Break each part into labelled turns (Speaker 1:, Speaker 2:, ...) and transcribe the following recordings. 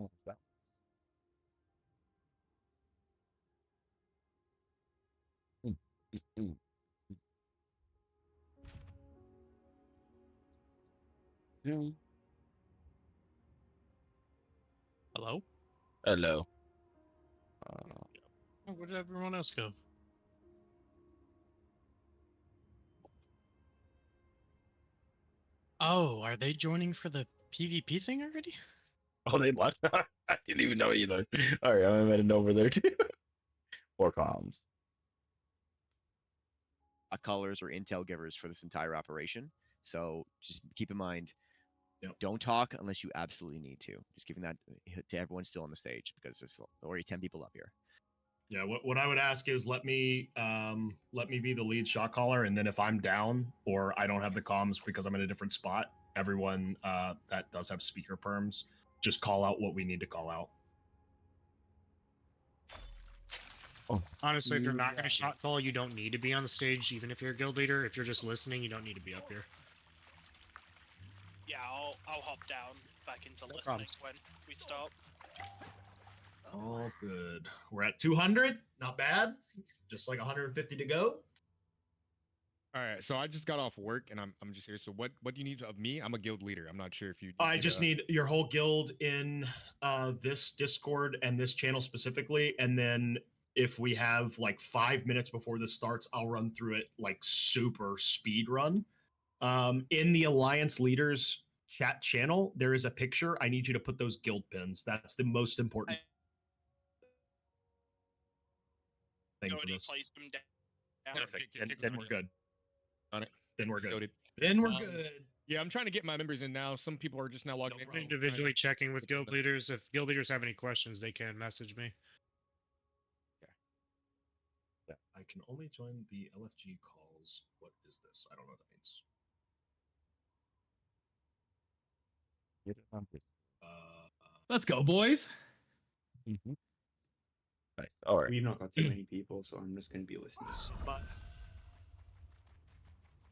Speaker 1: Oh, that. Mm, mm, mm.
Speaker 2: Hello?
Speaker 1: Hello.
Speaker 2: Oh, where did everyone else go? Oh, are they joining for the PvP thing already?
Speaker 1: Oh, they left. I didn't even know either. All right, I'm heading over there too. Or comms.
Speaker 3: Callers or intel givers for this entire operation. So just keep in mind,
Speaker 4: Yep.
Speaker 3: don't talk unless you absolutely need to. Just giving that to everyone still on the stage because there's already 10 people up here.
Speaker 4: Yeah, what I would ask is let me be the lead shot caller, and then if I'm down or I don't have the comms because I'm in a different spot, everyone that does have speaker perms, just call out what we need to call out.
Speaker 5: Honestly, if you're not going to shot call, you don't need to be on the stage, even if you're a guild leader. If you're just listening, you don't need to be up here.
Speaker 6: Yeah, I'll hop down back into listening
Speaker 5: problem.
Speaker 6: when we start.
Speaker 4: All good. We're at 200. Not bad. Just like 150 to go.
Speaker 7: All right, so I just got off work and I'm just here. So what do you need of me? I'm a guild leader. I'm not sure if you.
Speaker 4: I just need your whole guild in this Discord and this channel specifically, and then if we have like 5 minutes before this starts, I'll run through it like super speed run. In the Alliance Leaders chat channel, there is a picture. I need you to put those guild pins. That's the most important thing for
Speaker 6: Already
Speaker 4: this.
Speaker 6: placed them down.
Speaker 4: Perfect. Then we're good.
Speaker 7: On it.
Speaker 4: Then we're good.
Speaker 7: Goated.
Speaker 4: Then we're good.
Speaker 7: Yeah, I'm trying to get my members in now. Some people are just now logging in.
Speaker 5: Individually checking with guild leaders. If guild leaders have any questions, they can message me.
Speaker 4: Yeah, I can only join the LFG calls. What is this? I don't know what that means.
Speaker 1: Get it on this.
Speaker 8: Let's go, boys.
Speaker 1: Mhm. Nice. All right.
Speaker 9: We've not got too many people, so I'm just going to be listening.
Speaker 4: But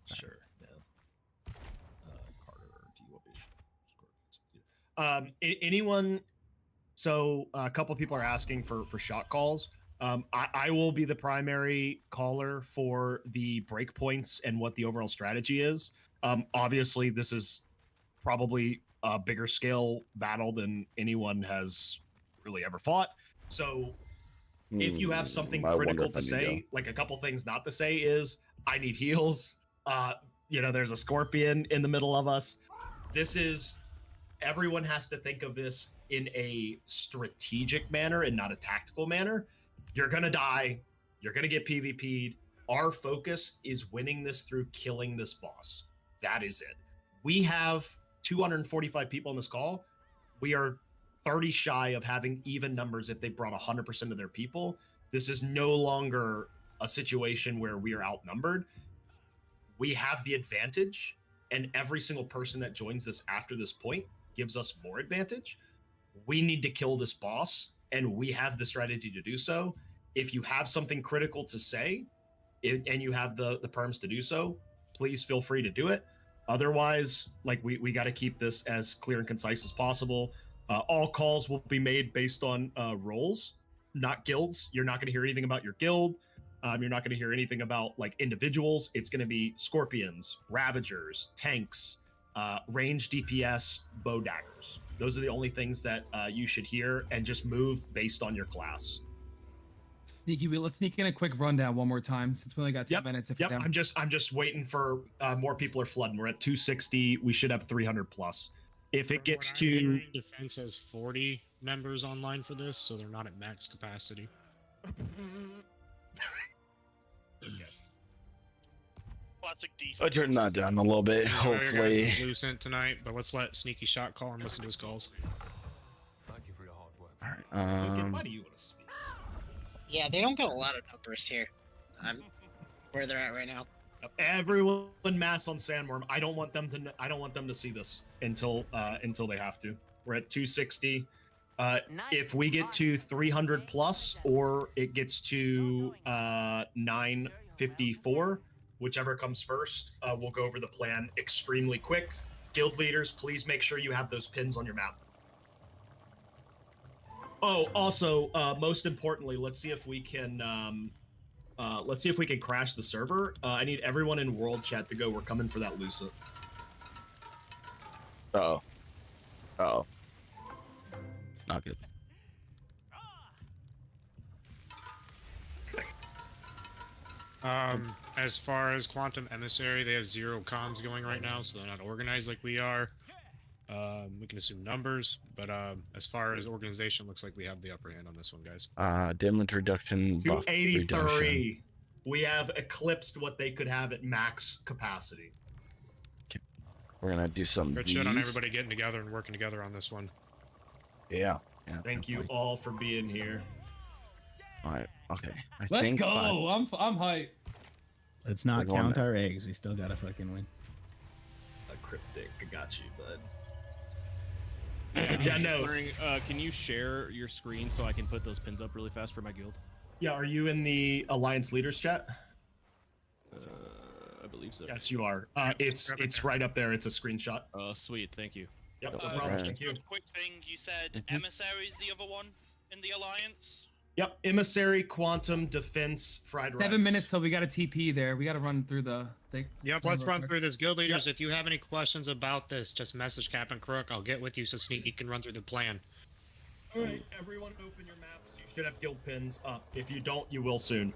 Speaker 4: sure. Yeah. Carter, do you want me to anyone? So a couple people are asking for shot calls. I will be the primary caller for the breakpoints and what the overall strategy is. Obviously, this is probably a bigger scale battle than anyone has really ever fought. So if you have something critical to say, like a couple things not to say is, I need heals. There's a scorpion in the middle of us. Everyone has to think of this in a strategic manner and not a tactical manner. You're going to die. You're going to get PvP'd. Our focus is winning this through killing this boss. That is it. We have 245 people on this call. We are 30 shy of having even numbers if they brought 100% of their people. This is no longer a situation where we are outnumbered. We have the advantage, and every single person that joins this after this point gives us more advantage. We need to kill this boss, and we have the strategy to do so. If you have something critical to say, and you have the perms to do so, please feel free to do it. Otherwise, like we got to keep this as clear and concise as possible. All calls will be made based on roles, not guilds. You're not going to hear anything about your guild. You're not going to hear anything about like individuals. It's going to be scorpions, ravagers, tanks, range DPS, bow daggers. Those are the only things that you should hear, and just move based on your class.
Speaker 8: Sneaky, let's sneak in a quick rundown one more time since we only got 10 minutes.
Speaker 4: Yep. I'm just waiting for more people are flooding. We're at 260. We should have 300 plus. If it gets to
Speaker 5: defense has 40 members online for this, so they're not at max capacity.
Speaker 6: Classic defense.
Speaker 1: I turned that down a little bit. Hopefully.
Speaker 5: Lucent tonight, but let's let Sneaky Shot call and listen to his calls.
Speaker 10: Thank you for your hard work.
Speaker 1: All right.
Speaker 4: why do you want to speak?
Speaker 11: Yeah, they don't get a lot of numbers here. Where they're at right now.
Speaker 4: Everyone mass on Sandworm. I don't want them to see this until they have to. We're at 260. If we get to 300 plus, or it gets to 954, whichever comes first, we'll go over the plan extremely quick. Guild leaders, please make sure you have those pins on your map. Oh, also, most importantly, let's see if we can crash the server. I need everyone in world chat to go. We're coming for that Lusa.
Speaker 1: Uh-oh. Uh-oh. Not good.
Speaker 5: As far as Quantum Emissary, they have 0 comms going right now, so they're not organized like we are. We can assume numbers, but as far as organization, looks like we have the upper hand on this one, guys.
Speaker 1: Dimage reduction, buff reduction.
Speaker 4: 283. We have eclipsed what they could have at max capacity.
Speaker 1: We're gonna do some.
Speaker 5: Good shit on everybody getting together and working together on this one.
Speaker 1: Yeah.
Speaker 4: Thank you all for being here.
Speaker 1: All right. Okay.
Speaker 8: Let's go. I'm hyped.
Speaker 12: Let's not
Speaker 1: We're going
Speaker 12: count
Speaker 1: there.
Speaker 12: our eggs. We still gotta fucking win.
Speaker 4: A cryptic, I got you, bud.
Speaker 13: Yeah,
Speaker 4: Yeah, no.
Speaker 13: Can you share your screen so I can put those pins up really fast for my guild?
Speaker 4: Yeah, are you in the Alliance Leaders chat?
Speaker 13: I believe so.
Speaker 4: Yes, you are. It's right up there. It's a screenshot.
Speaker 13: Oh, sweet. Thank you.
Speaker 4: Yep, no problem.
Speaker 1: Right.
Speaker 4: Thank you.
Speaker 6: Quick thing, you said
Speaker 1: Mhm.
Speaker 6: Emissary's the other one in the Alliance?
Speaker 4: Yep, Emissary, Quantum, Defense, Fried
Speaker 8: 7
Speaker 4: Rice.
Speaker 8: minutes till we got a TP there. We got to run through the thing.
Speaker 5: Yep, let's run through this. Guild leaders, if you have any questions about this, just message Captain Crook. I'll get with you so Sneaky can run through the plan.
Speaker 4: All right, everyone open your maps. You should have guild pins up. If you don't, you will soon.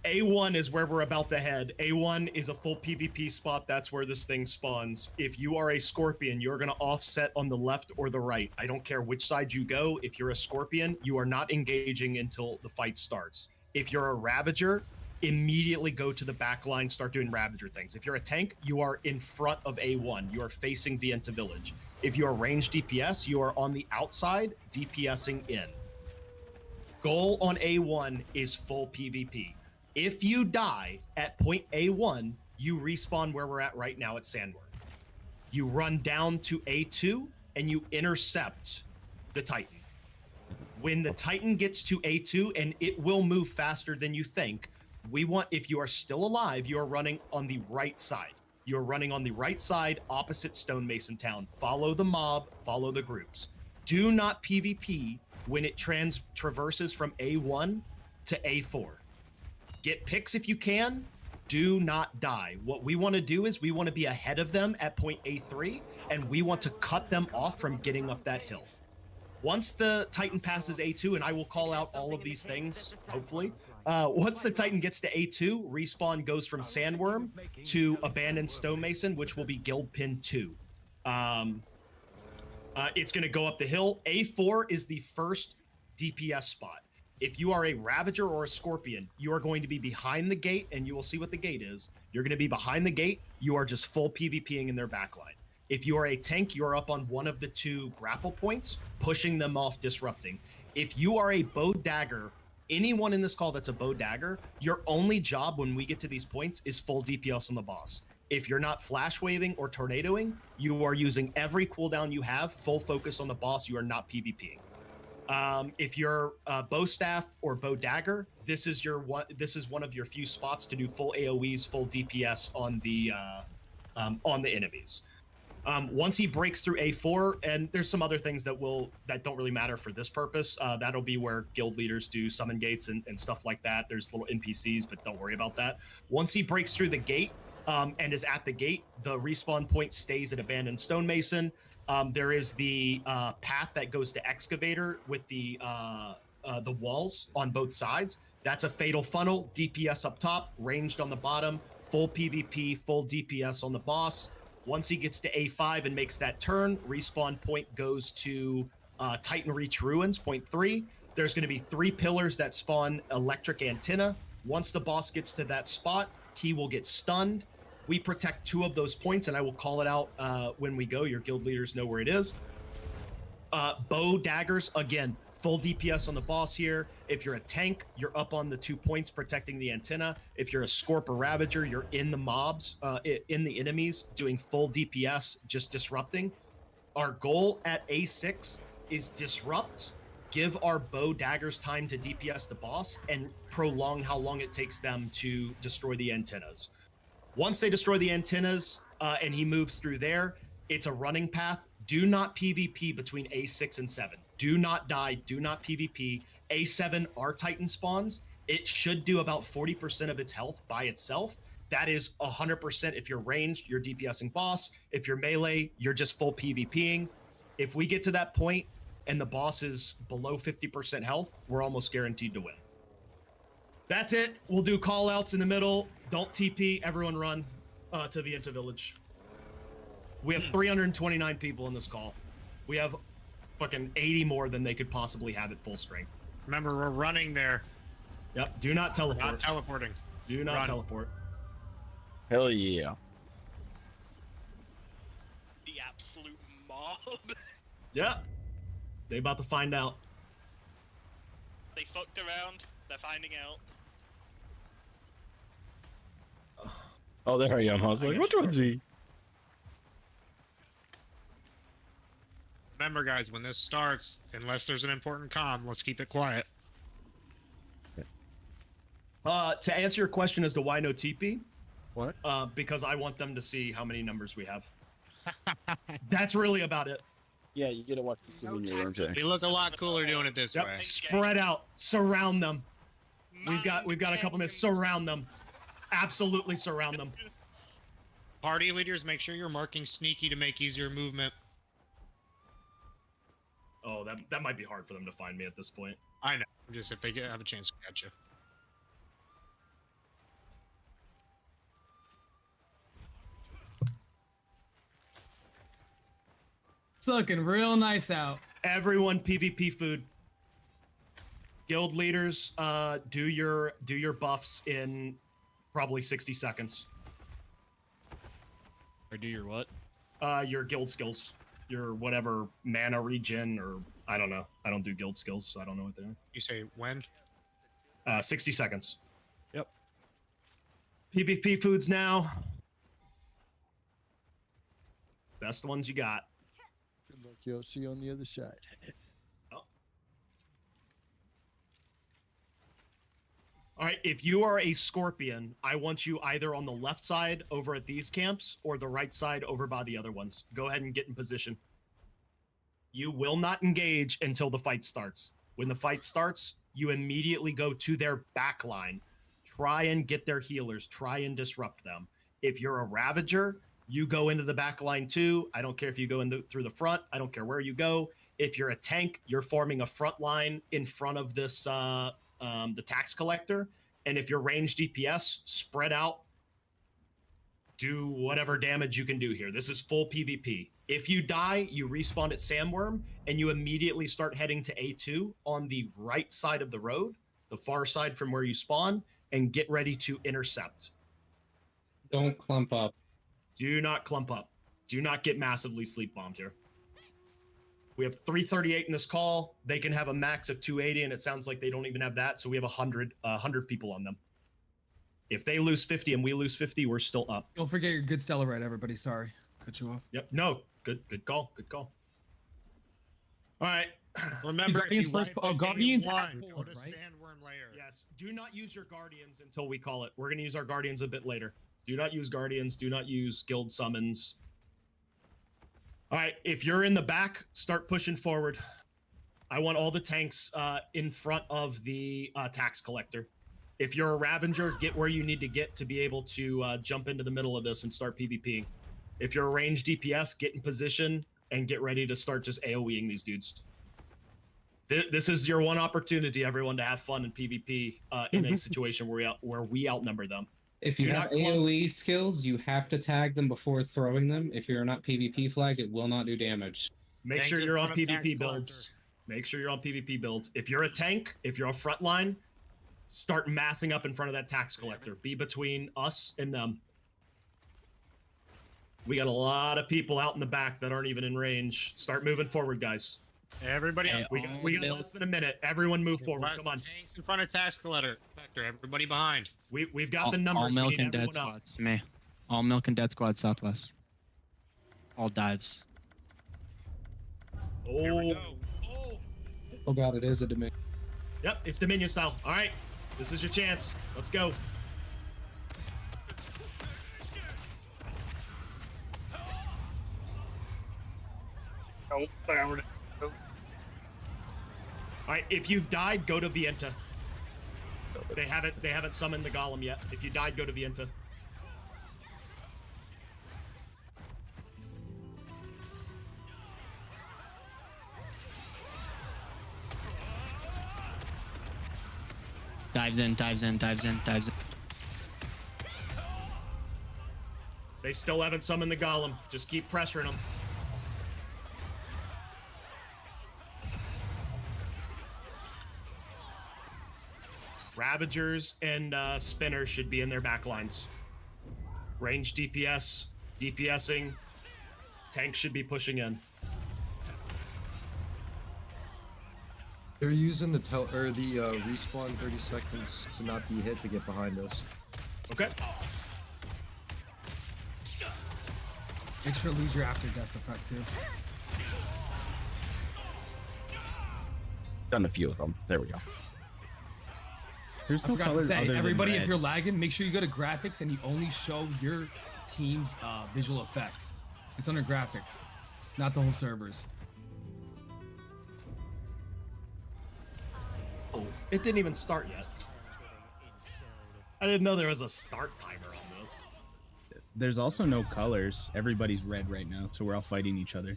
Speaker 4: A1 is where we're about to head. A1 is a full PvP spot. That's where this thing spawns. If you are a Scorpion, you're going to offset on the left or the right. I don't care which side you go. If you're a Scorpion, you are not engaging until the fight starts. If you're a Ravager, immediately go to the back line, start doing Ravager things. If you're a tank, you are in front of A1. You are facing the Venta Village. If you are ranged DPS, you are on the outside, DPSing in. Goal on A1 is full PvP. If you die at point A1, you respawn where we're at right now at Sandworm. You run down to A2 and you intercept the Titan. When the Titan gets to A2, and it will move faster than you think, if you are still alive, you are running on the right side. You're running on the right side opposite Stonemason Town. Follow the mob, follow the groups. Do not PvP when it traverses from A1 to A4. Get picks if you can. Do not die. What we want to do is we want to be ahead of them at point A3, and we want to cut them off from getting up that hill. Once the Titan passes A2, and I will call out all of these things, hopefully. Once the Titan gets to A2, respawn goes from Sandworm to Abandoned Stonemason, which will be Guild Pin 2. It's going to go up the hill. A4 is the first DPS spot. If you are a Ravager or a Scorpion, you are going to be behind the gate, and you will see what the gate is. You're going to be behind the gate. You are just full PvPing in their backline. If you are a tank, you are up on one of the 2 grapple points, pushing them off, disrupting. If you are a bow dagger, anyone in this call that's a bow dagger, your only job when we get to these points is full DPS on the boss. If you're not flash waving or tornadoing, you are using every cooldown you have, full focus on the boss. You are not PvPing. If you're bow staff or bow dagger, this is one of your few spots to do full AoEs, full DPS on the enemies. Once he breaks through A4, and there's some other things that don't really matter for this purpose. That'll be where guild leaders do summon gates and stuff like that. There's little NPCs, but don't worry about that. Once he breaks through the gate and is at the gate, the respawn point stays at Abandoned Stonemason. There is the path that goes to Excavator with the walls on both sides. That's a fatal funnel. DPS up top, ranged on the bottom, full PvP, full DPS on the boss. Once he gets to A5 and makes that turn, respawn point goes to Titan Reach Ruins, point 3. There's going to be 3 pillars that spawn electric antenna. Once the boss gets to that spot, he will get stunned. We protect 2 of those points, and I will call it out when we go. Your guild leaders know where it is. Bow daggers, again, full DPS on the boss here. If you're a tank, you're up on the 2 points protecting the antenna. If you're a Scorp or Ravager, you're in the mobs, in the enemies, doing full DPS, just disrupting. Our goal at A6 is disrupt, give our bow daggers time to DPS the boss, and prolong how long it takes them to destroy the antennas. Once they destroy the antennas and he moves through there, it's a running path. Do not PvP between A6 and 7. Do not die. Do not PvP. A7 R Titan spawns. It should do about 40% of its health by itself. That is 100% if you're ranged, you're DPSing boss. If you're melee, you're just full PvPing. If we get to that point and the boss is below 50% health, we're almost guaranteed to win. That's it. We'll do call outs in the middle. Don't TP. Everyone run to the Vienta village. We have 329 people in this call. We have fucking 80 more than they could possibly have at full strength.
Speaker 5: Remember, we're running there.
Speaker 4: Yep. Do not teleport.
Speaker 5: Not teleporting.
Speaker 4: Do not
Speaker 5: Run.
Speaker 4: teleport.
Speaker 1: Hell yeah.
Speaker 6: The absolute mob.
Speaker 4: Yeah. They about to find out.
Speaker 6: They fucked around. They're finding out.
Speaker 1: Oh, there I am. I was like, which one's me?
Speaker 5: Remember, guys, when this starts, unless there's an important comm, let's keep it quiet.
Speaker 4: To answer your question as to why no TP,
Speaker 1: What?
Speaker 4: because I want them to see how many numbers we have. That's really about it.
Speaker 1: Yeah, you get to watch the in your room today.
Speaker 5: We look a lot cooler doing it this
Speaker 4: Yep.
Speaker 5: way.
Speaker 4: Spread out. Surround them. We've got a couple minutes. Surround them. Absolutely surround them.
Speaker 5: Party leaders, make sure you're marking sneaky to make easier movement.
Speaker 4: Oh, that might be hard for them to find me at this point.
Speaker 5: I know. Just if they have a chance to catch you.
Speaker 8: It's looking real nice out.
Speaker 4: Everyone PvP food. Guild leaders, do your buffs in probably 60 seconds.
Speaker 13: Or do your what?
Speaker 4: Your guild skills. Your whatever mana regen or I don't know. I don't do guild skills, so I don't know what they are.
Speaker 5: You say when?
Speaker 4: 60 seconds.
Speaker 5: Yep.
Speaker 4: PvP foods now. Best ones you got.
Speaker 14: Good luck, yo. See you on the other side.
Speaker 4: All right, if you are a Scorpion, I want you either on the left side over at these camps or the right side over by the other ones. Go ahead and get in position. You will not engage until the fight starts. When the fight starts, you immediately go to their back line. Try and get their healers. Try and disrupt them. If you're a Ravager, you go into the back line too. I don't care if you go through the front. I don't care where you go. If you're a tank, you're forming a front line in front of this the tax collector. And if you're ranged DPS, spread out, do whatever damage you can do here. This is full PvP. If you die, you respawn at Sandworm and you immediately start heading to A2 on the right side of the road, the far side from where you spawn, and get ready to intercept.
Speaker 15: Don't clump up.
Speaker 4: Do not clump up. Do not get massively sleep bombed here. We have 338 in this call. They can have a max of 280, and it sounds like they don't even have that. So we have 100 people on them. If they lose 50 and we lose 50, we're still up.
Speaker 8: Don't forget your good Stella right, everybody. Sorry. Cut you off.
Speaker 4: Yep. No. Good call. Good call. All right.
Speaker 5: Remember,
Speaker 8: Guardians
Speaker 5: if you
Speaker 8: first.
Speaker 5: wipe
Speaker 8: Oh,
Speaker 5: the
Speaker 8: Guardians
Speaker 5: game
Speaker 8: at
Speaker 5: one,
Speaker 8: four,
Speaker 5: go to
Speaker 8: right?
Speaker 5: Sandworm layer.
Speaker 4: Yes. Do not use your Guardians until we call it. We're going to use our Guardians a bit later. Do not use Guardians. Do not use Guild Summons. All right. If you're in the back, start pushing forward. I want all the tanks in front of the tax collector. If you're a Ravager, get where you need to get to be able to jump into the middle of this and start PvPing. If you're a ranged DPS, get in position and get ready to start just AoEing these dudes. This is your one opportunity, everyone, to have fun in PvP in a situation where we outnumber them.
Speaker 15: If you have AoE skills, you have to tag them before throwing them. If you're not PvP flagged, it will not do damage.
Speaker 4: Make sure you're on PvP builds. Make sure you're on PvP builds. If you're a tank, if you're a frontline, start massing up in front of that tax collector. Be between us and them. We got a lot of people out in the back that aren't even in range. Start moving forward, guys.
Speaker 5: Everybody,
Speaker 4: we got less than a minute. Everyone move forward. Come on.
Speaker 5: Tanks in front of tax collector. Everybody behind.
Speaker 4: We've got the numbers.
Speaker 16: All milk and dead squads to me. All milk and dead squads southwest. All dives.
Speaker 4: Oh.
Speaker 8: Oh god, it is a Dominion.
Speaker 4: Yep, it's Dominion style. All right, this is your chance. Let's go. right, if you've died, go to Vienta. They haven't summoned the Golem yet. If you died, go to Vienta.
Speaker 16: Dives in, dives in, dives in, dives in.
Speaker 4: They still haven't summoned the Golem. Just keep pressuring them. Ravagers and Spinners should be in their backlines. Range DPS, DPSing. Tanks should be pushing in.
Speaker 17: They're using the respawn 30 seconds to not be hit to get behind us.
Speaker 4: Okay.
Speaker 8: Make sure to lose your after death effect too.
Speaker 1: Done a few of them. There we go.
Speaker 13: There's
Speaker 8: I
Speaker 13: no
Speaker 8: forgot to
Speaker 13: colors
Speaker 8: say,
Speaker 13: other than
Speaker 8: everybody, if
Speaker 13: red.
Speaker 8: you're lagging, make sure you go to graphics and you only show your team's visual effects. It's under graphics, not the whole servers.
Speaker 4: Oh, it didn't even start yet. I didn't know there was a start timer on this.
Speaker 13: There's also no colors. Everybody's red right now, so we're all fighting each other.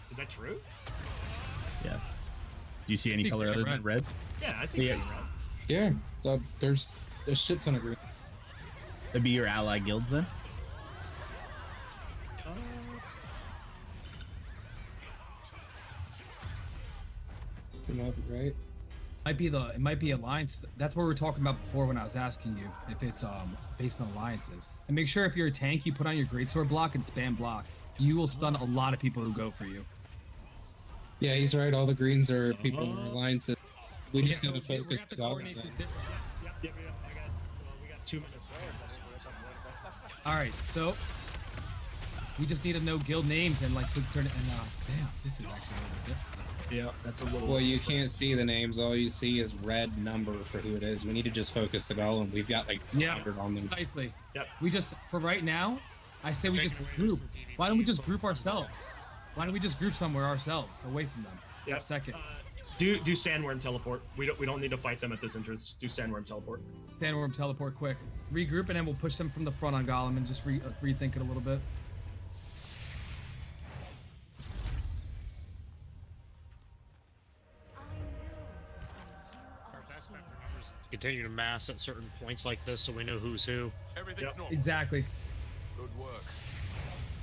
Speaker 4: Is that true?
Speaker 13: Yeah. Do you see any
Speaker 8: see
Speaker 13: color
Speaker 8: green
Speaker 13: other
Speaker 8: and
Speaker 13: than red?
Speaker 4: Yeah, I see.
Speaker 13: Yeah.
Speaker 4: green, red.
Speaker 15: Yeah, there's a shit ton of green.
Speaker 13: That'd be your ally guilds then?
Speaker 15: Right?
Speaker 8: It might be alliance. That's what we were talking about before when I was asking you if it's based on alliances. And make sure if you're a tank, you put on your greatsword block and spam block. You will stun a lot of people who go for you.
Speaker 15: Yeah, he's right. All the greens are people in our alliances. We just gotta
Speaker 8: so
Speaker 15: focus the dog on that.
Speaker 4: We got 2 minutes left.
Speaker 8: All right, so we just need to know guild names and like put certain. And damn, this is actually a little different.
Speaker 4: Yeah, that's a little.
Speaker 15: Well, you can't see the names. All you see is red number for who it is. We need to just focus the golem. We've got like 100 on them.
Speaker 8: Precisely.
Speaker 4: Yep.
Speaker 8: We just for right now, I say we just group. Why don't we just group ourselves? Why don't we just group somewhere ourselves, away from them?
Speaker 4: Yeah.
Speaker 8: Second.
Speaker 4: Do Sandworm teleport. We don't need to fight them at this entrance. Do Sandworm teleport.
Speaker 8: Sandworm teleport quick. Regroup and then we'll push them from the front on Golem and just rethink it a little bit.
Speaker 5: Continue to mass at certain points like this so we know who's who.
Speaker 10: Everything's normal.
Speaker 8: Exactly.
Speaker 10: Good work.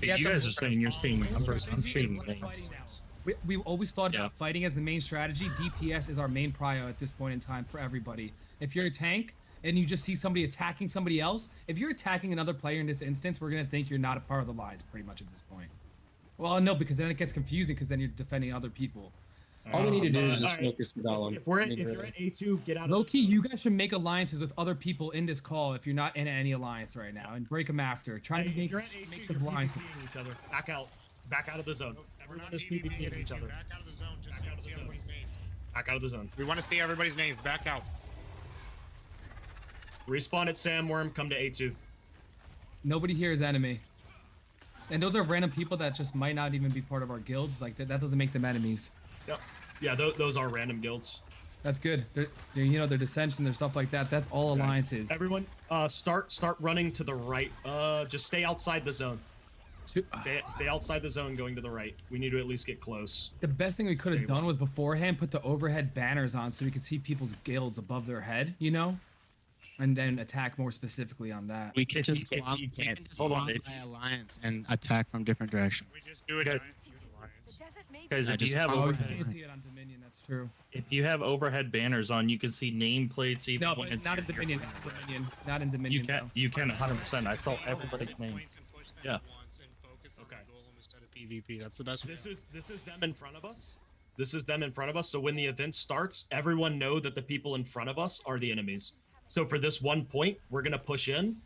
Speaker 8: Yeah,
Speaker 18: You guys are saying you're seeing numbers. I'm seeing names.
Speaker 8: We've always thought about fighting as the main strategy. DPS is our main prio at this point in time for everybody. If you're a tank and you just see somebody attacking somebody else, if you're attacking another player in this instance, we're going to think you're not a part of the lines pretty much at this point. Well, no, because then it gets confusing because then you're defending other people.
Speaker 15: All we need to do is just
Speaker 4: all right.
Speaker 15: focus the golem.
Speaker 4: If you're at A2, get out.
Speaker 8: Low key, you guys should make alliances with other people in this call if you're not in any alliance right now and break them after. Try to make
Speaker 4: You're at A2.
Speaker 8: some
Speaker 4: You're
Speaker 8: alliances.
Speaker 4: PvPing each other. Back out of the zone. Everyone is PvPing each other.
Speaker 5: Back out of the zone. Just
Speaker 4: Back out of the
Speaker 5: see
Speaker 4: zone.
Speaker 5: everybody's names.
Speaker 4: Back out of the zone.
Speaker 5: We want to see everybody's names. Back out.
Speaker 4: Respawn at Sandworm. Come to A2.
Speaker 8: Nobody here is enemy. And those are random people that just might not even be part of our guilds. Like that doesn't make them enemies.
Speaker 4: Yep. Yeah, those are random guilds.
Speaker 8: That's good. They're their dissension, their stuff like that. That's all alliances.
Speaker 4: Everyone, start running to the right. Just stay outside the zone. Stay outside the zone, going to the right. We need to at least get close.
Speaker 8: The best thing we could have done was beforehand put the overhead banners on so we could see people's guilds above their head, you know, and then attack more specifically on that.
Speaker 16: We can just
Speaker 18: if
Speaker 16: swap,
Speaker 18: you
Speaker 16: we can
Speaker 18: can't-
Speaker 16: just
Speaker 18: hold on,
Speaker 16: swap
Speaker 18: if-
Speaker 16: by alliance and attack from different directions.
Speaker 5: We just do a giant feud alliance.
Speaker 18: Guys,
Speaker 16: I
Speaker 18: if you
Speaker 16: just
Speaker 18: have
Speaker 8: Oh, you
Speaker 18: overhead,
Speaker 8: can't see it on Dominion. That's true.
Speaker 18: if you have overhead banners on, you can see nameplates even
Speaker 8: No,
Speaker 18: when
Speaker 8: but
Speaker 18: it's
Speaker 8: not in
Speaker 18: your
Speaker 8: Dominion.
Speaker 18: turn.
Speaker 8: Not in Dominion. Not in Dominion.
Speaker 18: You can 100%. I saw everybody's name. Yeah.
Speaker 5: Okay. Instead of PvP. That's the best.
Speaker 4: This is them in front of us. This is them in front of us. So when the event starts, everyone know that the people in front of us are the enemies. So for this one point, we're gonna push in.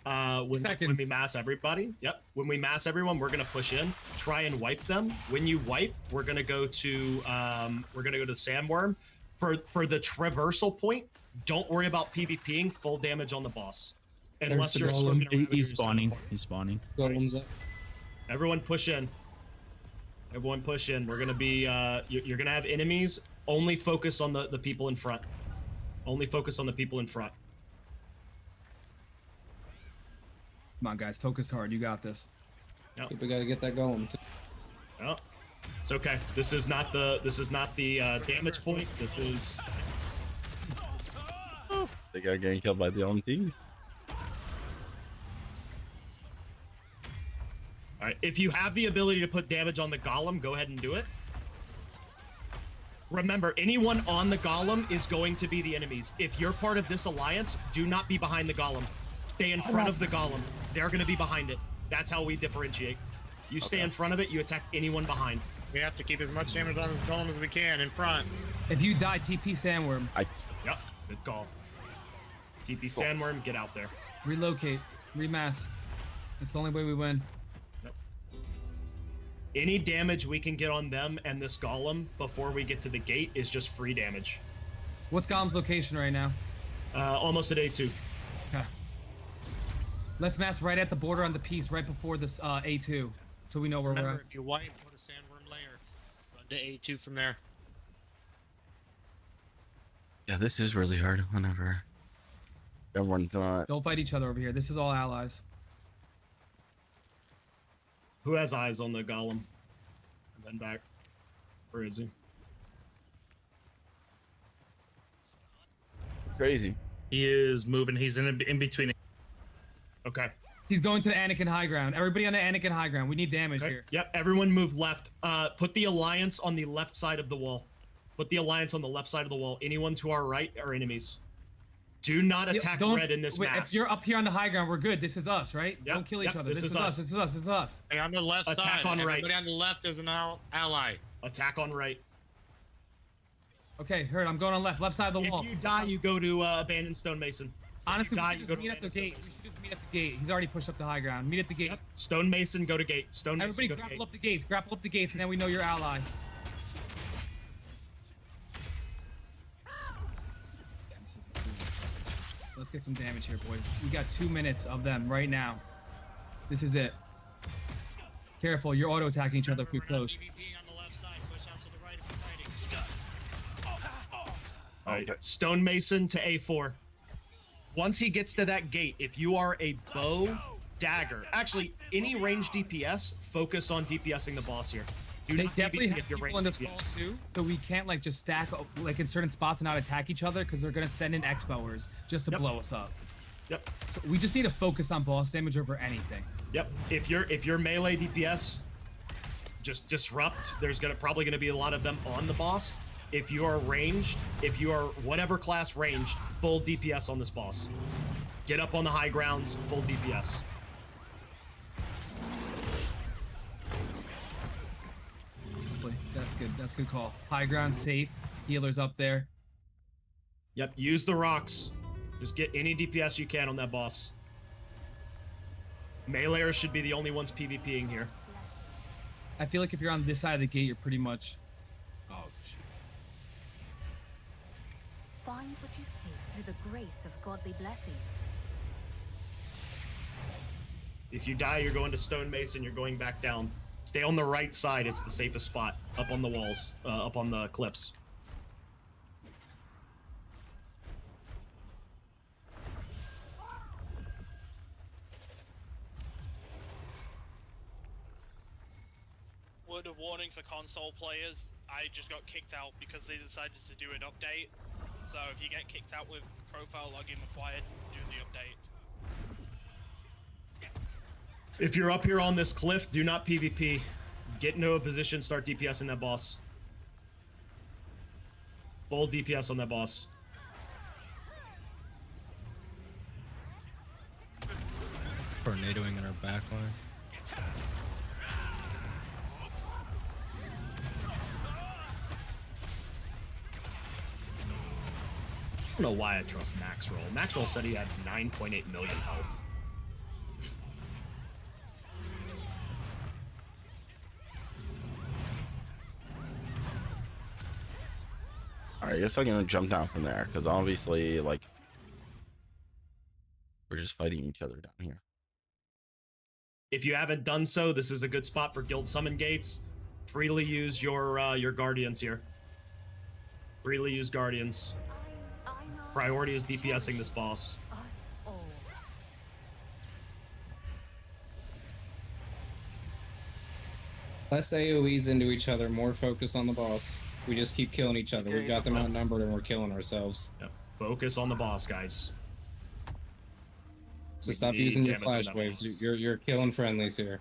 Speaker 4: When we mass everybody, when we mass everyone, we're gonna push in, try and wipe them. When you wipe, we're gonna go to Sandworm. For the traversal point, don't worry about PvPing. Full damage on the boss, unless you're swimming around
Speaker 13: He's
Speaker 4: your
Speaker 13: spawning.
Speaker 4: zone.
Speaker 13: He's spawning.
Speaker 15: Golem's up.
Speaker 4: Everyone push in. Everyone push in. We're gonna be you're gonna have enemies Only focus on the people in front. Only focus on the people in front.
Speaker 8: Come on, guys, focus hard. You got this.
Speaker 4: Yep.
Speaker 15: People gotta get that going.
Speaker 4: Oh, it's okay. This is not the damage point. This is.
Speaker 1: They got getting killed by the own team.
Speaker 4: All right. If you have the ability to put damage on the golem, go ahead and do it. Remember, anyone on the golem is going to be the enemies. If you're part of this alliance, do not be behind the golem. Stay in front of the golem. They're going to be behind it. That's how we differentiate. You stay in front of it, you attack anyone behind.
Speaker 5: We have to keep as much damage on this golem as we can in front.
Speaker 8: If you die, TP Sandworm.
Speaker 4: Yep, good call. TP Sandworm, get out there.
Speaker 8: Relocate. Remass. It's the only way we win.
Speaker 4: Any damage we can get on them and this golem before we get to the gate is just free damage.
Speaker 8: What's Golem's location right now?
Speaker 4: Almost at A2.
Speaker 8: Okay. Let's mass right at the border on the piece right before this A2, so we know where we're
Speaker 5: Remember,
Speaker 8: at.
Speaker 5: if you wipe, put a sandworm layer. Run to A2 from there.
Speaker 1: Yeah, this is really hard whenever everyone's not.
Speaker 8: Don't fight each other over here. This is all allies.
Speaker 4: Who has eyes on the golem? And then back. Where is he?
Speaker 1: Crazy.
Speaker 18: He is moving. He's in between.
Speaker 4: Okay.
Speaker 8: He's going to the Anakin high ground. Everybody on the Anakin high ground. We need damage
Speaker 4: Okay.
Speaker 8: here.
Speaker 4: Yep, everyone move left. Put the alliance on the left side of the wall. Put the alliance on the left side of the wall. Anyone to our right are enemies. Do not attack red in this
Speaker 8: wait,
Speaker 4: mass.
Speaker 8: If you're up here on the high ground, we're good. This is us, right?
Speaker 4: Yep,
Speaker 8: Don't kill each
Speaker 4: yep,
Speaker 8: other.
Speaker 4: this
Speaker 8: This
Speaker 4: is
Speaker 8: is us.
Speaker 4: us.
Speaker 8: This is us. This is us.
Speaker 5: Hey, on the left
Speaker 4: Attack
Speaker 5: side.
Speaker 4: on right.
Speaker 5: Everybody on the left is an ally.
Speaker 4: Attack on right.
Speaker 8: Okay, heard. I'm going on left. Left side of the wall.
Speaker 4: If you die, you go to abandoned stonemason.
Speaker 8: Honestly, we
Speaker 4: die,
Speaker 8: should
Speaker 4: you
Speaker 8: just
Speaker 4: go to
Speaker 8: meet at the
Speaker 4: abandoned
Speaker 8: gate. We should just meet at the gate. He's already pushed up the high ground. Meet at the gate.
Speaker 4: Yep. Stonemason, go to gate. Stonemason,
Speaker 8: Everybody
Speaker 4: go to
Speaker 8: grapple
Speaker 4: gate.
Speaker 8: up the gates. Grapple up the gates, and then we know you're ally. Let's get some damage here, boys. We got 2 minutes of them right now. This is it. Careful, you're auto-attacking each other if we're close.
Speaker 4: All right, stonemason to A4. Once he gets to that gate, if you are a bow, dagger, actually any range DPS, focus on DPSing the boss here. Do
Speaker 8: They
Speaker 4: not
Speaker 8: definitely
Speaker 4: PvP
Speaker 8: have
Speaker 4: if you're
Speaker 8: people
Speaker 4: range
Speaker 8: in this
Speaker 4: DPS.
Speaker 8: call too, so we can't like just stack like in certain spots and not attack each other because they're gonna send in X-bowers just to blow us up.
Speaker 4: Yep.
Speaker 8: So we just need to focus on boss damage over anything.
Speaker 4: Yep. If you're melee DPS, just disrupt. There's probably gonna be a lot of them on the boss. If you are ranged, if you are whatever class ranged, full DPS on this boss. Get up on the high grounds, full DPS.
Speaker 8: That's good. That's a good call. High ground, safe. Healers up there.
Speaker 4: Yep. Use the rocks. Just get any DPS you can on that boss. Meleeers should be the only ones PvPing here.
Speaker 8: I feel like if you're on this side of the gate, you're pretty much. Oh shit.
Speaker 19: Find what you seek through the grace of godly blessings.
Speaker 4: If you die, you're going to stonemason. You're going back down. Stay on the right side. It's the safest spot. Up on the walls. Up on the cliffs.
Speaker 6: Word of warning for console players, I just got kicked out because they decided to do an update. So if you get kicked out with profile login required, do the update.
Speaker 4: If you're up here on this cliff, do not PvP. Get into a position, start DPS in that boss. Full DPS on that boss.
Speaker 16: Tornadoing in our backline.
Speaker 4: I don't know why I trust Maxroll. Maxroll said he had 9.8 million health.
Speaker 1: All right, I guess I'm gonna jump down from there because obviously, like, we're just fighting each other down here.
Speaker 4: If you haven't done so, this is a good spot for guild summon gates. Freely use your guardians here. Freely use Guardians. Priority is DPSing this boss.
Speaker 19: Us all.
Speaker 15: Less AoEs into each other, more focus on the boss. We just keep killing each other. We got them outnumbered and we're killing ourselves.
Speaker 4: Yep. Focus on the boss, guys.
Speaker 15: So
Speaker 4: We
Speaker 15: stop
Speaker 4: need
Speaker 15: using your
Speaker 4: damage on
Speaker 15: flash
Speaker 4: that
Speaker 15: waves.
Speaker 4: boss.
Speaker 15: You're killing friendlies here.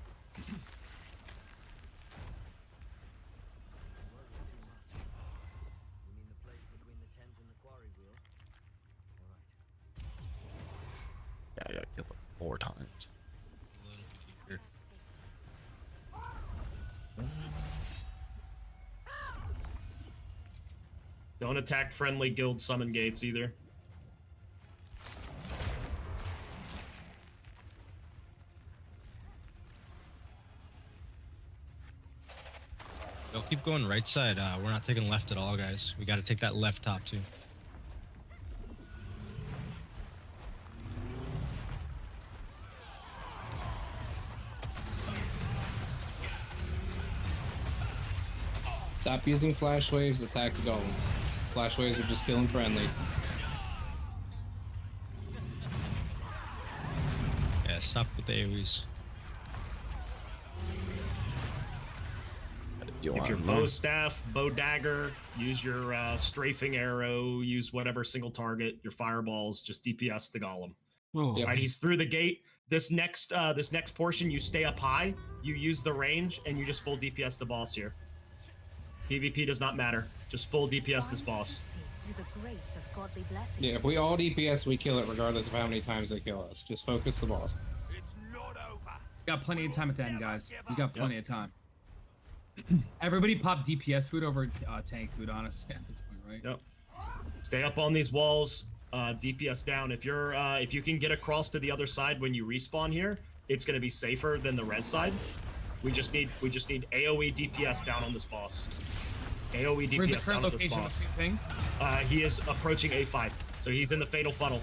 Speaker 1: Yeah, I got killed 4 times.
Speaker 4: Don't attack friendly guild summon gates either.
Speaker 20: They'll keep going right side. We're not taking left at all, guys. We got to take that left top too.
Speaker 15: Stop using flash waves, attack the golem. Flash waves are just killing friendlies.
Speaker 20: Yeah, stop with the AoEs.
Speaker 4: If your bow staff, bow dagger, use your strafing arrow, use whatever single target, your fireballs, just DPS the golem.
Speaker 15: Yep.
Speaker 4: Alright, he's through the gate. This next portion, you stay up high, you use the range, and you just full DPS the boss here. PvP does not matter. Just full DPS this boss.
Speaker 19: Through the grace of godly blessings.
Speaker 15: Yeah, if we all DPS, we kill it regardless of how many times they kill us. Just focus the boss.
Speaker 8: We got plenty of time at the end, guys. We got plenty of time. Everybody pop DPS food over tank food, honestly, at this point, right?
Speaker 4: Yep. Stay up on these walls. DPS down. If you can get across to the other side when you respawn here, it's gonna be safer than the res side. We just need AoE DPS down on this boss. AoE
Speaker 8: Where's the
Speaker 4: DPS
Speaker 8: current
Speaker 4: down on this
Speaker 8: location of
Speaker 4: boss.
Speaker 8: these things?
Speaker 4: He is approaching A5, so he's in the fatal funnel.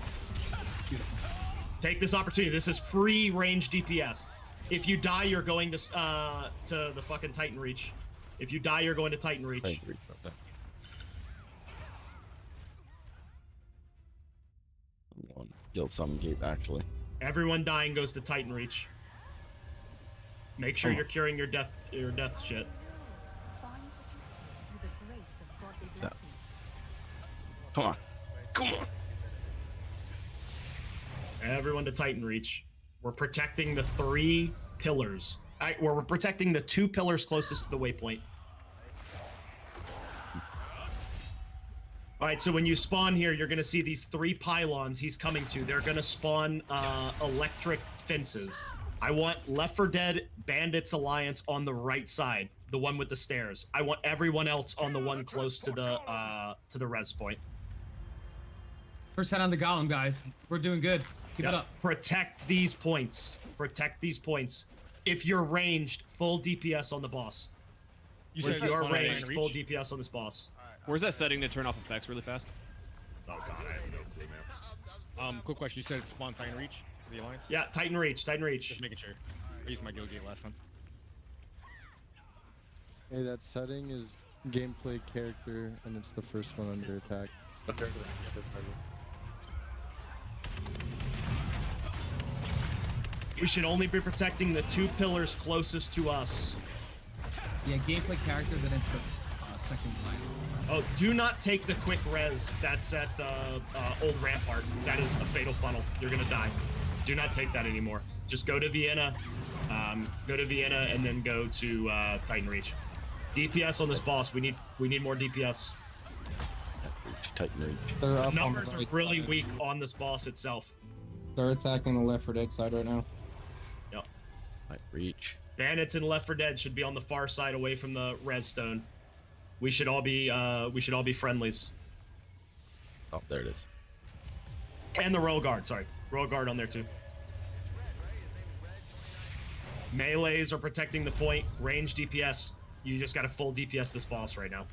Speaker 4: Take this opportunity. This is free range DPS. If you die, you're going to the fucking Titan Reach. If you die, you're going to Titan Reach.
Speaker 1: Titan Reach, okay. I'm going to kill some gate actually.
Speaker 4: Everyone dying goes to Titan Reach. Make sure you're curing your death shit.
Speaker 19: Find what you see through the grace of godly
Speaker 1: So-
Speaker 19: blessings.
Speaker 1: Come on. Come on.
Speaker 4: Everyone to Titan Reach. We're protecting the 3 pillars. We're protecting the 2 pillars closest to the waypoint. All right, so when you spawn here, you're going to see these 3 pylons he's coming to. They're going to spawn electric fences. I want Left 4 Dead Bandits Alliance on the right side, the one with the stairs. I want everyone else on the one close to the res point.
Speaker 8: First head on the golem, guys. We're doing good. Keep it
Speaker 4: Yep.
Speaker 8: up.
Speaker 4: Protect these points. Protect these points. If you're ranged, full DPS on the boss.
Speaker 7: You
Speaker 4: If
Speaker 7: said
Speaker 4: you're
Speaker 7: spawn Titan
Speaker 4: ranged,
Speaker 7: Reach?
Speaker 4: full DPS on this boss.
Speaker 3: Where's that setting to turn off effects really fast?
Speaker 4: Oh god, I have no clue, man.
Speaker 7: Quick question. You said it's spawn Titan Reach for the Alliance?
Speaker 4: Yeah, Titan Reach, Titan Reach.
Speaker 7: Just making sure. I used my guild gate last time.
Speaker 14: Hey, that setting is gameplay character, and it's the first one under attack.
Speaker 4: We should only be protecting the 2 pillars closest to us.
Speaker 8: Yeah, gameplay character, then it's the second line.
Speaker 4: Oh, do not take the quick res that's at the old rampart. That is a fatal funnel. You're gonna die. Do not take that anymore. Just go to Vienna. And then go to Titan Reach. DPS on this boss. We need more DPS.
Speaker 1: Titan Reach.
Speaker 15: They're up on the
Speaker 4: Numbers are
Speaker 15: right
Speaker 4: really
Speaker 15: side.
Speaker 4: weak on this boss itself.
Speaker 15: They're attacking the Left 4 Dead side right now.
Speaker 4: Yep.
Speaker 1: Titan Reach.
Speaker 4: Bandits and Left 4 Dead should be on the far side, away from the res stone. We should all be friendlies.
Speaker 1: Oh, there it is.
Speaker 4: And the Royal Guard, sorry. Royal Guard on there too. Melees are protecting the point. Range DPS. You just got to full DPS this boss right now.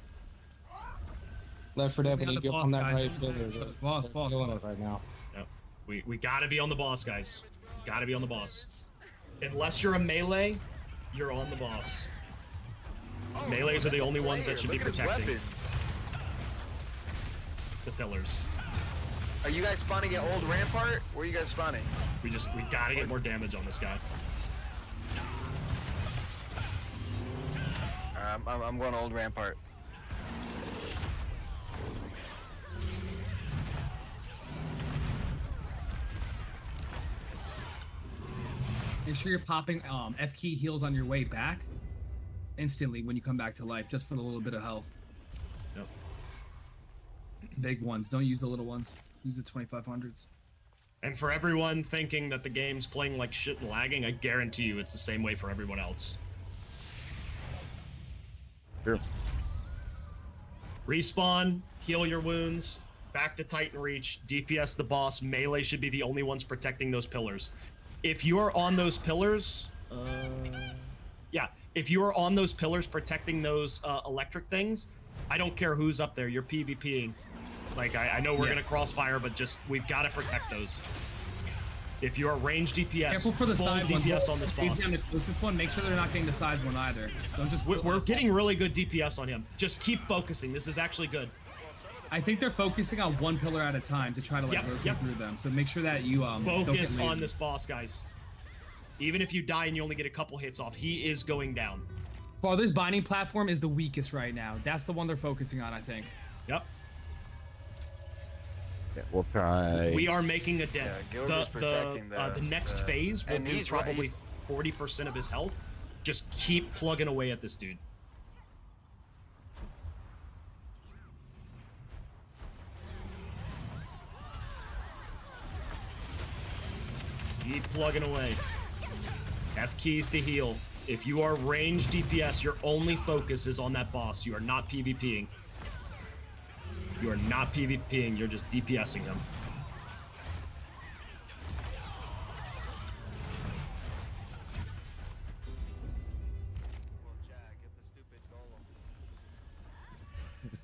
Speaker 15: Left 4 Dead,
Speaker 8: Stay
Speaker 15: when
Speaker 8: on
Speaker 15: you
Speaker 8: the
Speaker 15: go
Speaker 8: boss,
Speaker 15: on that
Speaker 8: guys.
Speaker 15: right pillar,
Speaker 8: Boss,
Speaker 15: they're
Speaker 8: boss,
Speaker 15: killing
Speaker 8: boss.
Speaker 15: it right now.
Speaker 4: Yep. We got to be on the boss, guys. Got to be on the boss. Unless you're a melee, you're on the boss. Melees are the only ones that should be protecting. the pillars.
Speaker 21: Are you guys spawning at Old Rampart? Where are you guys spawning?
Speaker 4: We gotta get more damage on this guy.
Speaker 21: I'm going Old Rampart.
Speaker 8: Make sure you're popping F key heals on your way back instantly when you come back to life, just for the little bit of health.
Speaker 4: Yep.
Speaker 8: Big ones. Don't use the little ones. Use the 2500s.
Speaker 4: And for everyone thinking that the game's playing like shit and lagging, I guarantee you it's the same way for everyone else.
Speaker 1: Sure.
Speaker 4: Respawn, heal your wounds, back to Titan Reach, DPS the boss. Melee should be the only ones protecting those pillars. If you are on those pillars, if you are on those pillars protecting those electric things, I don't care who's up there, you're PvPing. Like, I know we're gonna crossfire, but just, we've got to protect those. If you're a ranged DPS,
Speaker 8: Careful for the
Speaker 4: full
Speaker 8: side
Speaker 4: DPS
Speaker 8: one.
Speaker 4: on this boss.
Speaker 8: On the closest one, make sure they're not getting the sides one either. Don't just.
Speaker 4: We're getting really good DPS on him. Just keep focusing. This is actually good.
Speaker 8: I think they're focusing on one pillar at a time to try to like rotate through them. So make sure that you don't get
Speaker 4: Focus
Speaker 8: lazy.
Speaker 4: on this boss, guys. Even if you die and you only get a couple hits off, he is going down.
Speaker 8: Father's Binding platform is the weakest right now. That's the one they're focusing on, I think.
Speaker 4: Yep.
Speaker 1: Yeah, we'll try.
Speaker 4: We are making a dent.
Speaker 21: Gilbert's protecting
Speaker 4: the next phase will
Speaker 21: and
Speaker 4: do
Speaker 21: he's
Speaker 4: probably 40% of his health. Just keep plugging away at this dude. Keep plugging away. F keys to heal. If you are ranged DPS, your only focus is on that boss. You are not PvPing. You are not PvPing, you're just DPSing him.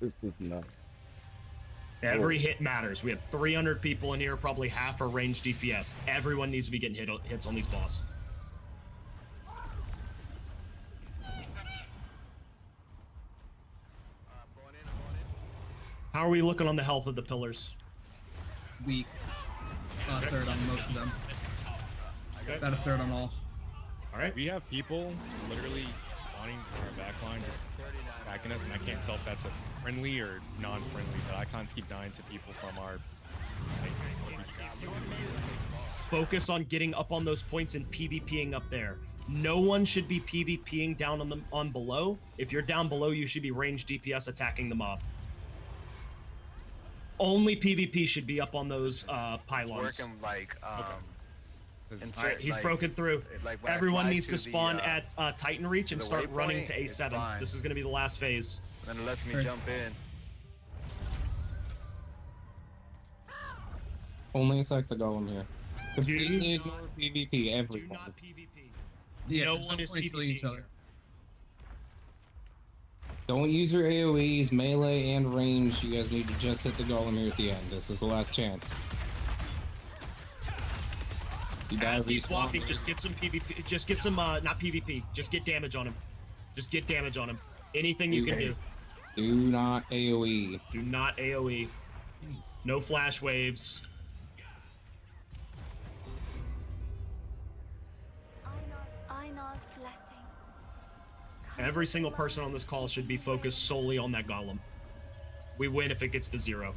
Speaker 1: This is not.
Speaker 4: Every hit matters. We have 300 people in here, probably half are ranged DPS. Everyone needs to be getting hits on these boss. How are we looking on the health of the pillars?
Speaker 8: Weak. Third on most of them. About a third on all.
Speaker 4: All right.
Speaker 7: We have people literally spawning in our back line just attacking us, and I can't tell if that's a friendly or non-friendly, but I can't keep dying to people from our...
Speaker 4: Focus on getting up on those points and PvPing up there. No one should be PvPing down on below. If you're down below, you should be ranged DPS attacking the mob. Only PvP should be up on those pylons.
Speaker 21: Working like
Speaker 4: All right, he's broken through.
Speaker 21: Like when I
Speaker 4: Everyone
Speaker 21: fly
Speaker 4: needs to
Speaker 21: to
Speaker 4: spawn
Speaker 21: the,
Speaker 4: at Titan Reach and
Speaker 21: the
Speaker 4: start running
Speaker 21: waypoint,
Speaker 4: to
Speaker 21: it's
Speaker 4: A7.
Speaker 21: fine.
Speaker 4: This is going to be the last phase.
Speaker 21: Then it lets me jump in.
Speaker 15: Only attack the golem here. Completely ignore PvP, everyone.
Speaker 4: Do not PvP.
Speaker 8: Yeah,
Speaker 4: no
Speaker 8: there's
Speaker 4: one is
Speaker 8: point killing each
Speaker 4: PvP.
Speaker 8: other.
Speaker 15: Don't use your AoEs, melee and range. You guys need to just hit the golem here at the end. This is the last chance. You die,
Speaker 4: As he's
Speaker 15: respawn.
Speaker 4: walking, just get some PvP. Just get some, not PvP. Just get damage on him. Just get damage on him. Anything you can do.
Speaker 15: Do not AoE.
Speaker 4: Do not AoE. No flash waves.
Speaker 19: Einar's blessings.
Speaker 4: Every single person on this call should be focused solely on that golem. We win if it gets to 0.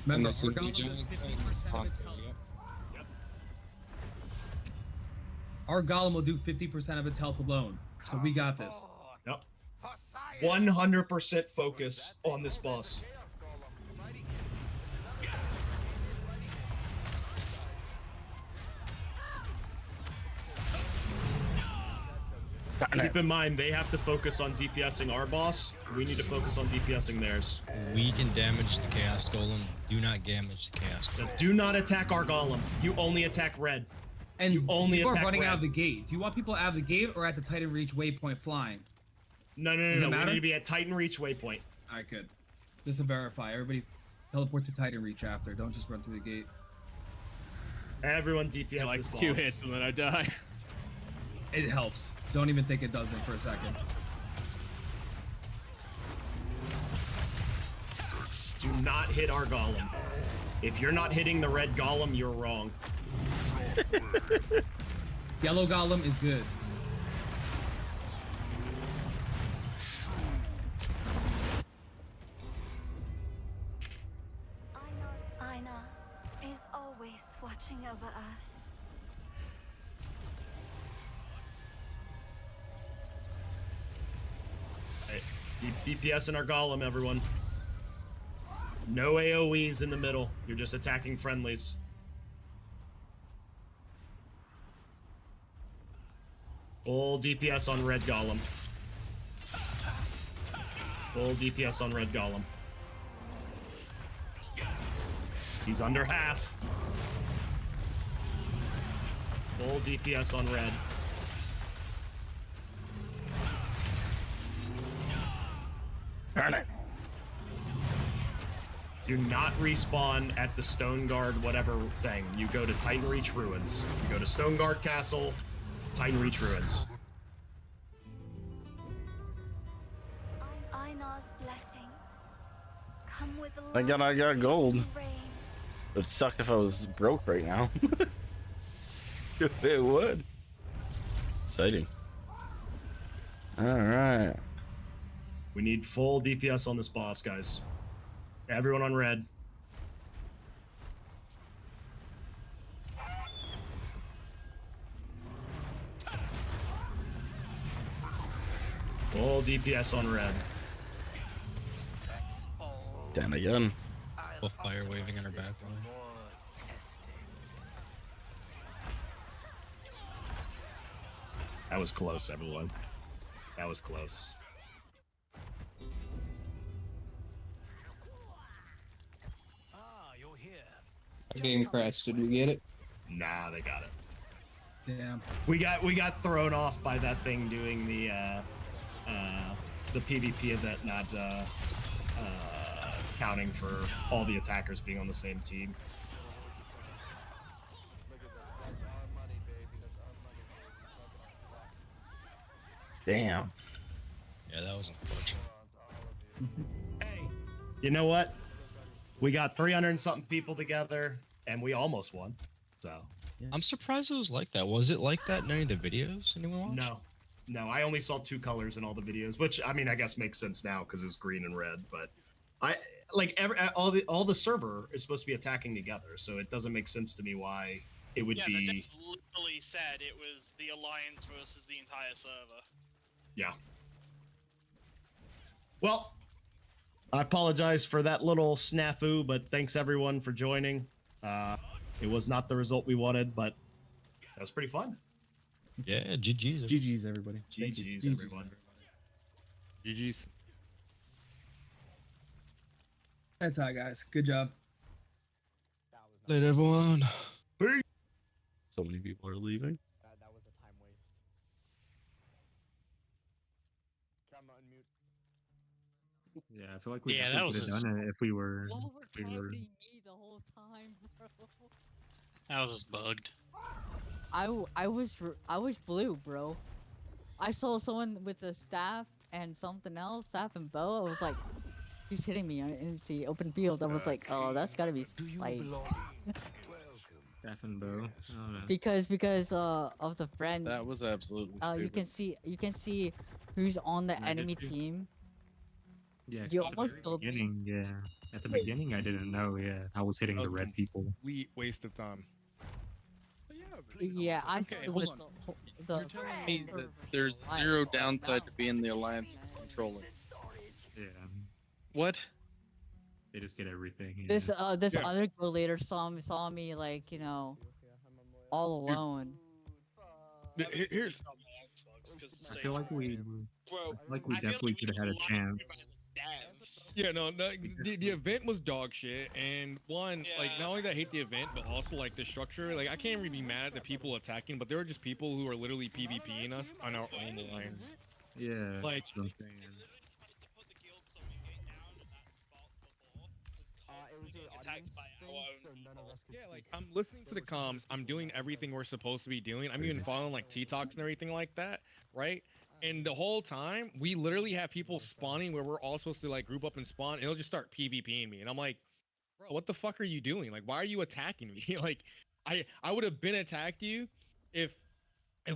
Speaker 8: Remember,
Speaker 15: Unless
Speaker 8: our
Speaker 15: you do
Speaker 8: golem does
Speaker 15: giant
Speaker 8: 50% of its
Speaker 15: console,
Speaker 8: health.
Speaker 15: yep.
Speaker 8: Our golem will do 50% of its health alone. So we got this.
Speaker 4: Yep. 100% focus on this boss. Keep in mind, they have to focus on DPSing our boss. We need to focus on DPSing theirs.
Speaker 20: We can damage the Chaos Golem. Do not damage the Chaos Golem.
Speaker 4: Do not attack our golem. You only attack red.
Speaker 8: And
Speaker 4: you only
Speaker 8: people are
Speaker 4: attack
Speaker 8: running
Speaker 4: red.
Speaker 8: out of the gate. Do you want people out of the gate or at the Titan Reach waypoint flying?
Speaker 4: No,
Speaker 8: Does it
Speaker 4: We
Speaker 8: matter?
Speaker 4: need to be at Titan Reach waypoint.
Speaker 8: All right, good. Just to verify, everybody teleport to Titan Reach after. Don't just run through the gate.
Speaker 4: Everyone DPS
Speaker 13: Like
Speaker 4: this
Speaker 13: 2
Speaker 4: boss.
Speaker 13: hits and then I die.
Speaker 8: It helps. Don't even think it doesn't for a second.
Speaker 4: Do not hit our golem. If you're not hitting the red golem, you're wrong.
Speaker 8: Yellow golem is good.
Speaker 19: Aina is always watching over us.
Speaker 4: Right. DPS in our golem, everyone. No AoEs in the middle. You're just attacking friendlies. Full DPS on red golem. Full DPS on red golem. He's under half. Full DPS on red.
Speaker 1: Darn it.
Speaker 4: Do not respawn at the Stone Guard whatever thing. You go to Titan Reach Ruins. You go to Stone Guard Castle, Titan Reach Ruins.
Speaker 19: Aina's blessings come with the
Speaker 1: I got gold. It'd suck if I was broke right now. It would. Exciting. Alright.
Speaker 4: We need full DPS on this boss, guys. Everyone on red. Full DPS on red.
Speaker 1: Down again.
Speaker 20: Full fire waving in our back line.
Speaker 4: That was close, everyone. That was close.
Speaker 15: Game crashed. Did we get it?
Speaker 4: Nah, they got it.
Speaker 8: Damn.
Speaker 4: We got thrown off by that thing doing the PvP event, not counting for all the attackers being on the same team.
Speaker 1: Damn.
Speaker 20: Yeah, that was unfortunate.
Speaker 4: Hey, you know what? We got 300 and something people together, and we almost won. So
Speaker 20: I'm surprised it was like that. Was it like that in any of the videos anyone watched?
Speaker 4: no, I only saw 2 colors in all the videos, which I mean I guess makes sense now because it was green and red. But I like all the server is supposed to be attacking together, so it doesn't make sense to me why it would be.
Speaker 6: Yeah, they just literally said it was the Alliance versus the entire server.
Speaker 4: Yeah. Well, I apologize for that little snafu, but thanks everyone for joining. It was not the result we wanted, but that was pretty fun.
Speaker 20: Yeah, GG's.
Speaker 13: GG's, everybody.
Speaker 4: GG's, everyone.
Speaker 7: GG's.
Speaker 8: That's all, guys. Good job.
Speaker 20: Later, everyone.
Speaker 1: So many people are leaving.
Speaker 2: That was a time waste.
Speaker 9: Yeah, I feel like we
Speaker 18: Yeah,
Speaker 9: definitely
Speaker 18: that
Speaker 9: could
Speaker 18: was
Speaker 9: have done it if we were.
Speaker 22: Me the whole time, bro.
Speaker 18: That was just bugged.
Speaker 22: I was blue, bro. I saw someone with a staff and something else, staff and bow. I was like, he's hitting me. I didn't see open field. I was like, oh, that's gotta be like.
Speaker 9: Staff and bow. Oh, no.
Speaker 22: because of the friend.
Speaker 7: That was absolutely stupid.
Speaker 22: you can see who's on the
Speaker 9: And I did
Speaker 22: enemy
Speaker 9: too.
Speaker 22: team.
Speaker 9: Yeah,
Speaker 22: You
Speaker 9: at the
Speaker 22: almost
Speaker 9: very
Speaker 22: told me.
Speaker 9: beginning, yeah. At the beginning, I didn't know. Yeah, I was hitting
Speaker 7: That
Speaker 9: the
Speaker 7: was
Speaker 9: red people.
Speaker 7: complete waste of time.
Speaker 22: Yeah, I
Speaker 7: Okay,
Speaker 22: thought it
Speaker 7: hold
Speaker 22: was
Speaker 7: on.
Speaker 22: the
Speaker 7: You're telling me that
Speaker 22: there's
Speaker 7: zero downside to being the Alliance controller.
Speaker 9: Yeah.
Speaker 7: What?
Speaker 9: They just get everything. Yeah.
Speaker 22: this
Speaker 7: Yeah.
Speaker 22: other girl later saw me like, you know, all alone.
Speaker 7: Here's.
Speaker 9: I feel like we definitely could have had a chance.
Speaker 7: Yeah, no, the event was dog shit, and one, like, not only did I hate the event, but also, like, the structure, like, I can't really be mad at the people attacking, but there were just people who are literally PvPing us on our own alliance.
Speaker 9: Yeah,
Speaker 7: Like,
Speaker 9: that's what I'm saying.
Speaker 6: Attacked by our own people.
Speaker 7: Yeah, like, I'm listening to the comms, I'm doing everything we're supposed to be doing, I'm even following, like, T-Talks and everything like that, right? And the whole time, we literally have people spawning where we're all supposed to like group up and spawn, and it'll just start PvPing me. And I'm like, bro, what the fuck are you doing? Like, why are you attacking me? Like, I would have been attacked you if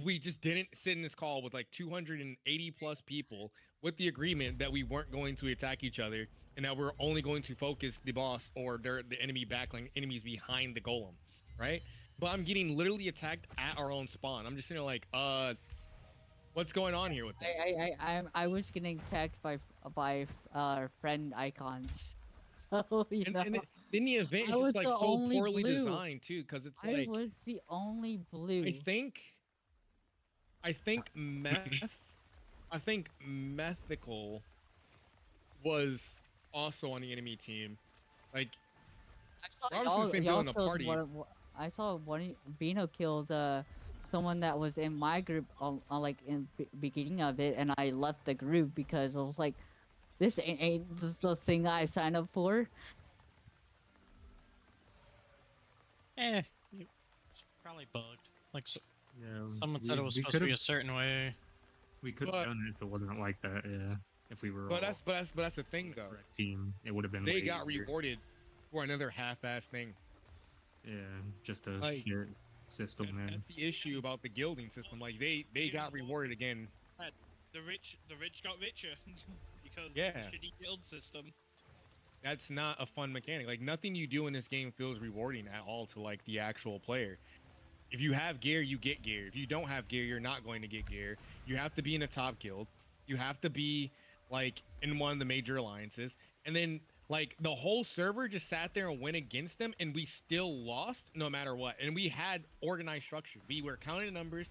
Speaker 7: we just didn't sit in this call with like 280 plus people with the agreement that we weren't going to attack each other and that we're only going to focus the boss or the enemy backline, enemies behind the golem, right? But I'm getting literally attacked at our own spawn. I'm just sitting there like, what's going on here with that?
Speaker 22: I was getting attacked by friend icons. So you know.
Speaker 7: And in the event, it's just like so poorly designed too, because it's like
Speaker 22: I was the only blue.
Speaker 7: I think Methical was also on the enemy team. Like, we're obviously the same people in the party.
Speaker 22: I saw one Bino killed someone that was in my group like in beginning of it, and I left the group because I was like, this ain't the thing I signed up for.
Speaker 2: You probably bugged. Like, so, someone said it was supposed to be a certain way.
Speaker 9: We could have done it if it wasn't like that. Yeah, if we were.
Speaker 7: But that's the thing though.
Speaker 9: Team, it would have been.
Speaker 7: They
Speaker 9: way
Speaker 7: got
Speaker 9: easier.
Speaker 7: rewarded for another half-ass thing.
Speaker 9: Yeah, just a
Speaker 7: Like,
Speaker 9: shared system, man.
Speaker 7: That's the issue about the guilding system. Like they got rewarded again.
Speaker 6: The rich got richer because
Speaker 7: Yeah.
Speaker 6: of the shitty guild system.
Speaker 7: That's not a fun mechanic. Like, nothing you do in this game feels rewarding at all to like the actual player. If you have gear, you get gear. If you don't have gear, you're not going to get gear. You have to be in a top guild. You have to be like in one of the major alliances. And then like the whole server just sat there and went against them, and we still lost no matter what. And we had organized structure. We were counting the numbers.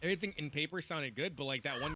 Speaker 7: Everything in paper sounded good, but like that one